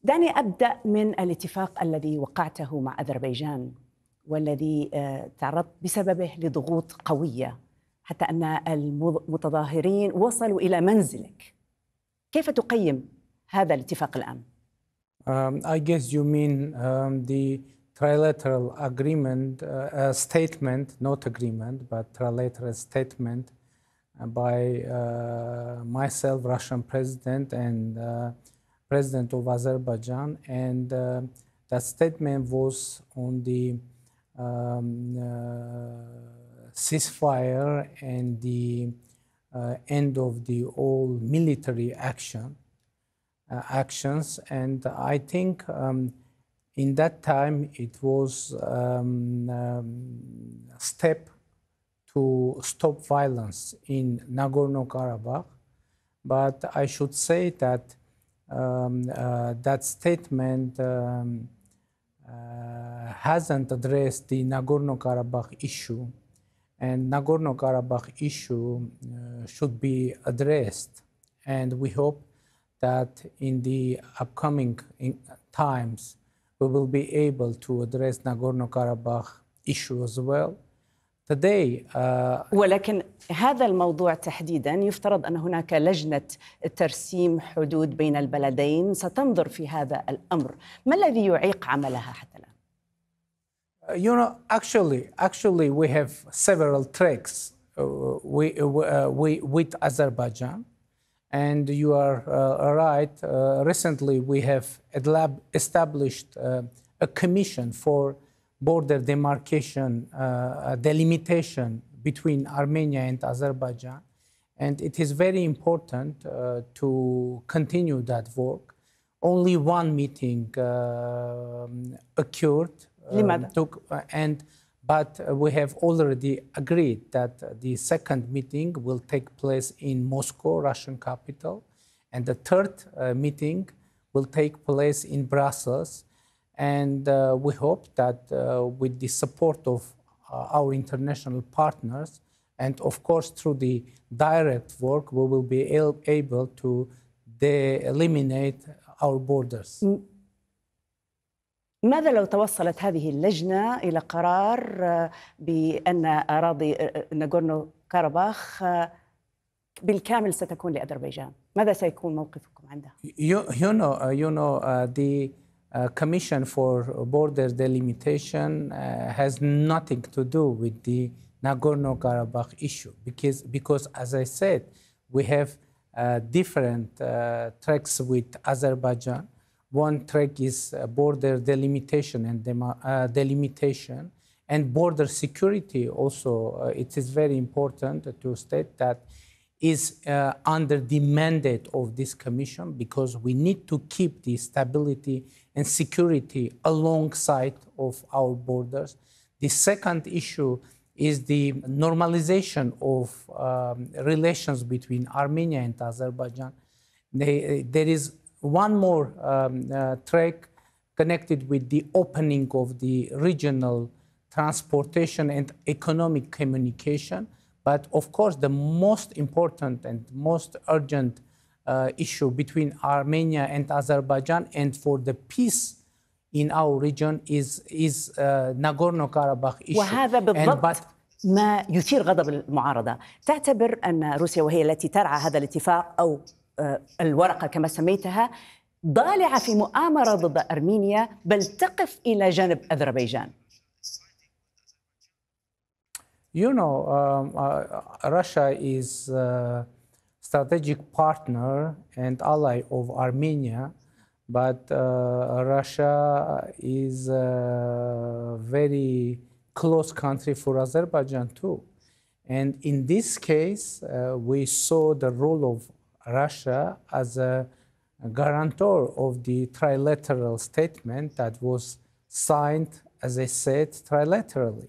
دعني أبدأ من الاتفاق الذي وقعته مع أذربيجان والذي تعرضت بسببه لضغوط قوية حتى أن المتظاهرين وصلوا إلى منزلك. كيف تقيم هذا الاتفاق الآن؟ I guess you mean the trilateral agreement, statement, not agreement, but trilateral statement by myself, Russian president, and president of Azerbaijan. And that statement was on the ceasefire and the end of the all military actions. And I think in that time it was a step to stop violence in Nagorno-Karabakh. But I should say that that statement hasn't addressed the Nagorno-Karabakh issue, and Nagorno-Karabakh issue should be addressed. And we hope that in the upcoming times we will be able to address Nagorno-Karabakh issue as well. Today, ولكن هذا الموضوع تحديداً يفترض أن هناك لجنة ترسيم حدود بين البلدين ستنظر في هذا الأمر. ما الذي يعيق عملها حتى الآن؟ You know, actually, we have several tracks with Azerbaijan, and you are right. Recently, we have established a commission for border demarcation, delimitation between Armenia and Azerbaijan, and it is very important to continue that work. Only one meeting occurred. But we have already agreed that the second meeting will take place in Moscow, Russian capital, and the third meeting will take place in Brussels. And we hope that with the support of our international partners, and of course through the direct work, we will be able to eliminate our borders. ماذا لو توصلت هذه اللجنة إلى قرار بأن أراضي ناغورنو كاراباخ بالكامل ستكون لأذربيجان؟ ماذا سيكون موقفكم عندها؟ You know, the Commission for Border Delimitation has nothing to do with the Nagorno-Karabakh issue because, as I said, we have different tracks with Azerbaijan. One track is border delimitation and border security. Also, it is very important to state that is under the mandate of this commission because we need to keep the stability and security alongside of our borders. The second issue is the normalization of relations between Armenia and Azerbaijan. There is one more track connected with the opening of the regional transportation and economic communication. But of course, the most important and most urgent issue between Armenia and Azerbaijan and for the peace in our region is Nagorno-Karabakh issue. وهذا بالضبط ما يثير غضب المعارضة. تعتبر أن روسيا وهي التي ترعى هذا الاتفاق أو الورقة كما سميتها ضالعة في مؤامرة ضد أرمينيا بل تقف إلى جانب أذربيجان؟ You know, Russia is a strategic partner and ally of Armenia, but Russia is a very close country for Azerbaijan too. And in this case, we saw the role of Russia as a guarantor of the trilateral statement that was signed, as I said, trilaterally.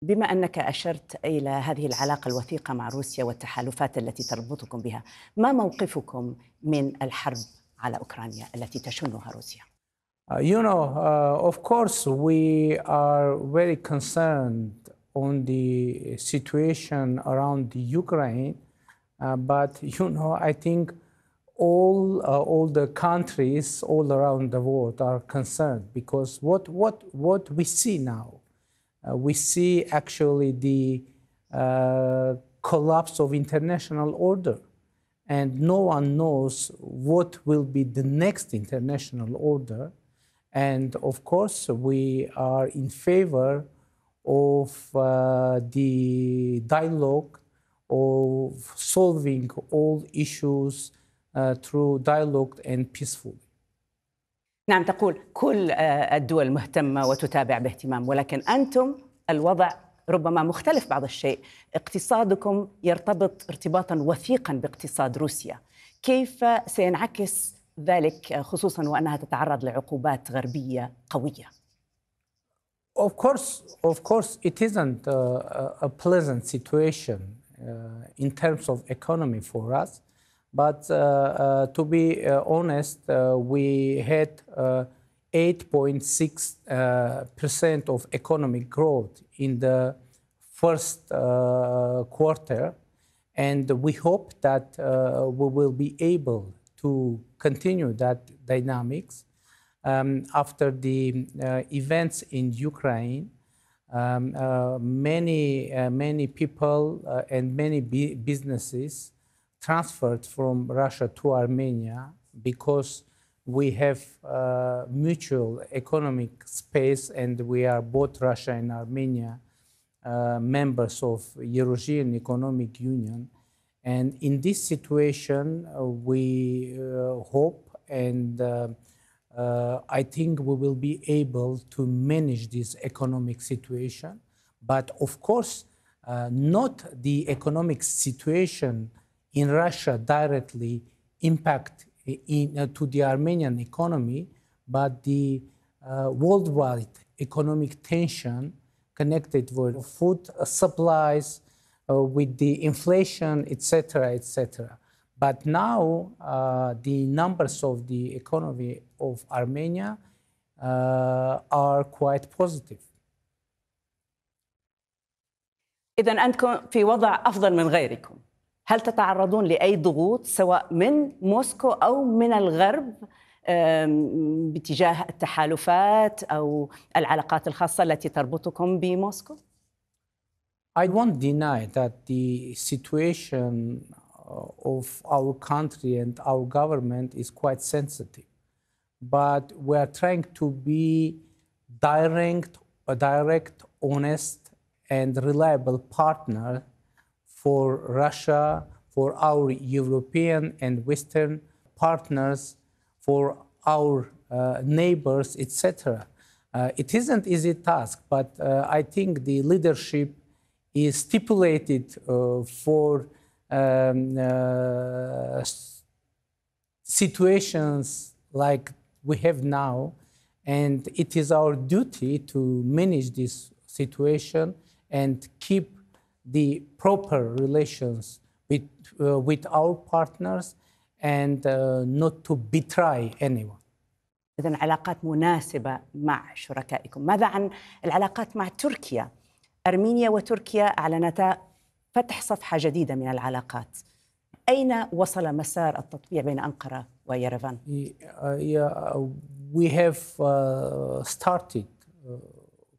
بما أنك أشرت إلى هذه العلاقة الوثيقة مع روسيا والتحالفات التي تربطكم بها، ما موقفكم من الحرب على أوكرانيا التي تشنها روسيا؟ You know, of course, we are very concerned on the situation around the Ukraine, but you know, I think all the countries all around the world are concerned, because what we see now, we see actually the collapse of international order, and no one knows what will be the next international order. And of course, we are in favor of the dialogue, of solving all issues through dialogue and peacefully. نعم، تقول كل الدول مهتمة وتتابع باهتمام، ولكن أنتم الوضع ربما مختلف بعض الشيء. اقتصادكم يرتبط ارتباطا وثيقا باقتصاد روسيا. كيف سينعكس ذلك، خصوصا وأنها تتعرض لعقوبات غربية قوية؟ Of course, it isn't a pleasant situation in terms of economy for us. But to be honest, we had 8.6% of economic growth in the first quarter, and we hope that we will be able to continue that dynamics after the events in Ukraine. Many people and many businesses transferred from Russia to Armenia because we have mutual economic space, and we are both Russia and Armenia members of European Economic Union. And in this situation, we hope and I think we will be able to manage this economic situation. But of course, not the economic situation in Russia directly impact to the Armenian economy, but the worldwide economic tension connected with food supplies, with the inflation, etc., etc. But now the numbers of the economy of Armenia are quite positive. إذا أنتم في وضع أفضل من غيركم. هل تتعرضون لأي ضغوط سواء من موسكو أو من الغرب باتجاه التحالفات أو العلاقات الخاصة التي تربطكم بموسكو؟ I won't deny that the situation of our country and our government is quite sensitive. But we are trying to be direct, honest, and reliable partner for Russia, for our European and Western partners, for our neighbors, etc. It isn't an easy task, but I think the leadership is stipulated for situations like we have now, and it is our duty to manage this situation and keep the proper relations with our partners and not to betray anyone. إذن علاقات مناسبة مع شركائكم. ماذا عن العلاقات مع تركيا؟ أرمينيا وتركيا أعلنتا فتح صفحة جديدة من العلاقات. أين وصل مسار التطبيع بين أنقرة ويرفان؟ We have started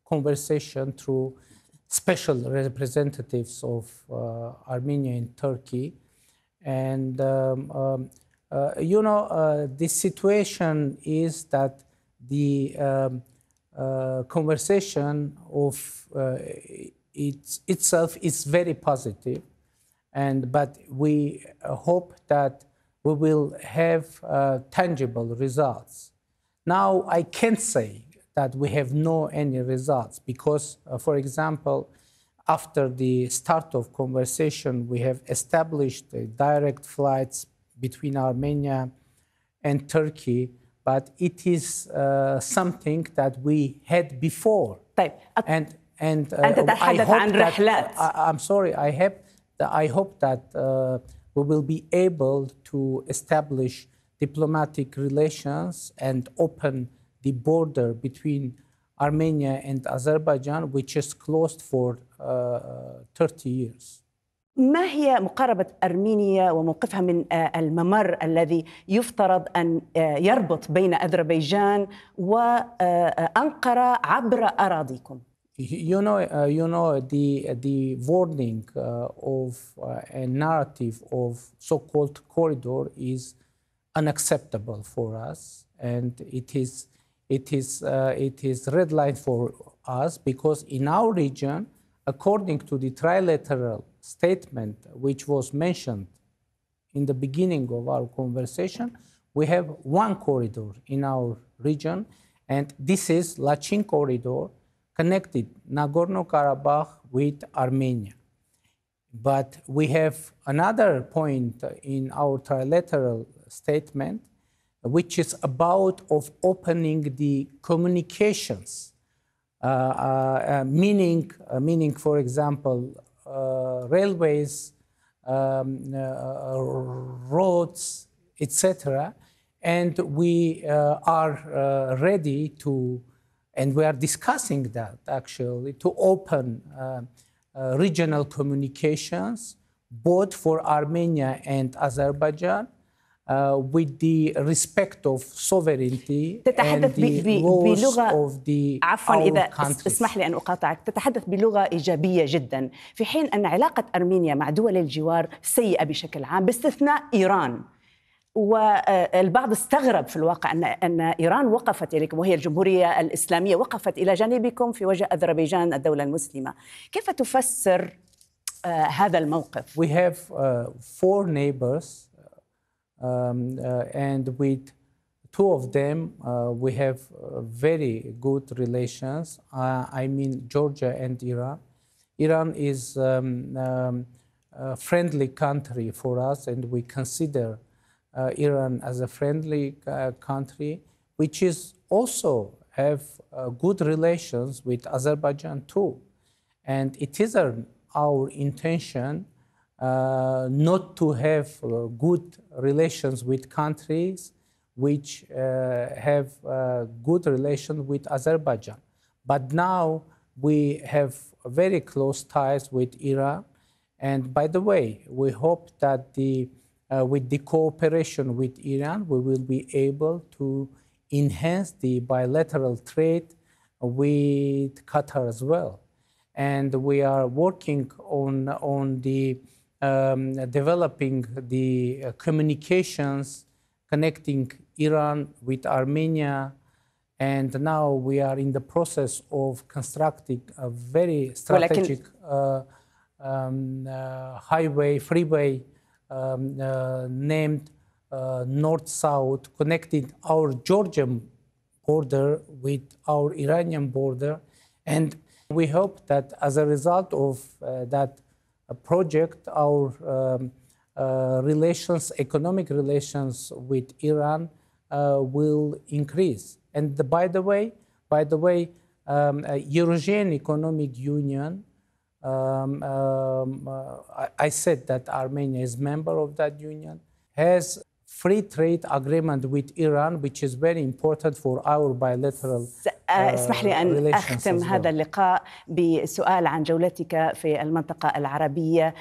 conversation through special representatives of Armenia and Turkey. And, the situation is that the conversation of itself is very positive. But we hope that we will have tangible results. Now, I can't say that we have any results because, for example, after the start of conversation, we have established direct flights between Armenia and Turkey, but it is something that we had before. And I hope that, I'm sorry, I hope that we will be able to establish diplomatic relations and open the border between Armenia and Azerbaijan, which is closed for 30 years. ما هي مقاربة أرمينيا وموقفها من الممر الذي يفترض أن يربط بين أذربيجان وأنقرة عبر أراضيكم؟ You know the wording of a narrative of so-called corridor is unacceptable for us, and it is red line for us, because in our region, according to the trilateral statement which was mentioned in the beginning of our conversation, we have one corridor in our region, and this is Lachin corridor, connected Nagorno-Karabakh with Armenia. But we have another point in our trilateral statement, which is about of opening the communications, meaning, for example, railways, roads, etc. And we are ready to, and we are discussing that actually, to open regional communications, both for Armenia and Azerbaijan, with the respect of sovereignty and the laws of the our countries. اسمح لي أن أقاطعك. تتحدث بلغة إيجابية جدا، في حين أن علاقة أرمينيا مع دول الجوار سيئة بشكل عام باستثناء إيران. والبعض استغرب في الواقع أن إيران وقفت إليكم، وهي الجمهورية الإسلامية وقفت إلى جانبكم في وجه أذربيجان الدولة المسلمة. كيف تفسر هذا الموقف؟ We have 4 neighbors, and with 2 of them we have very good relations. I mean Georgia and Iran. Iran is a friendly country for us, and we consider Iran as a friendly country, which is also have good relations with Azerbaijan too. And it is our intention not to have good relations with countries which have good relations with Azerbaijan. But now we have very close ties with Iran. And by the way, we hope that with the cooperation with Iran, we will be able to enhance the bilateral trade with Qatar as well. And we are working on the developing the communications connecting Iran with Armenia. And now we are in the process of constructing a very strategic freeway named North-South, connecting our Georgian border with our Iranian border. And we hope that as a result of that project, our economic relations with Iran will increase. And by the way, Eurasian Economic Union, I said that Armenia is member of that union, has free trade agreement with Iran, which is very important for our bilateral اسمح لي أن أختم هذا اللقاء بسؤال عن جولتك في المنطقة العربية.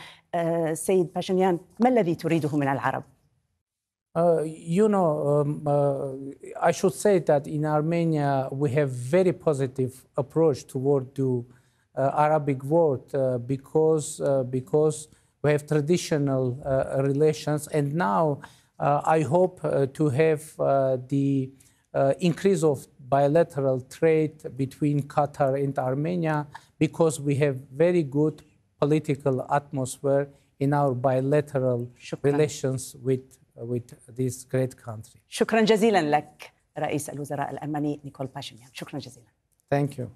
سيد باشنيان، ما الذي تريده من العرب؟ I should say that in Armenia we have very positive approach toward the Arabic world because we have traditional relations, and now I hope to have the increase of bilateral trade between Qatar and Armenia, because we have very good political atmosphere in our bilateral relations with this great country. شكرا جزيلا لك رئيس الوزراء الألماني نيكول باشينيان. شكرا جزيلا. Thank you.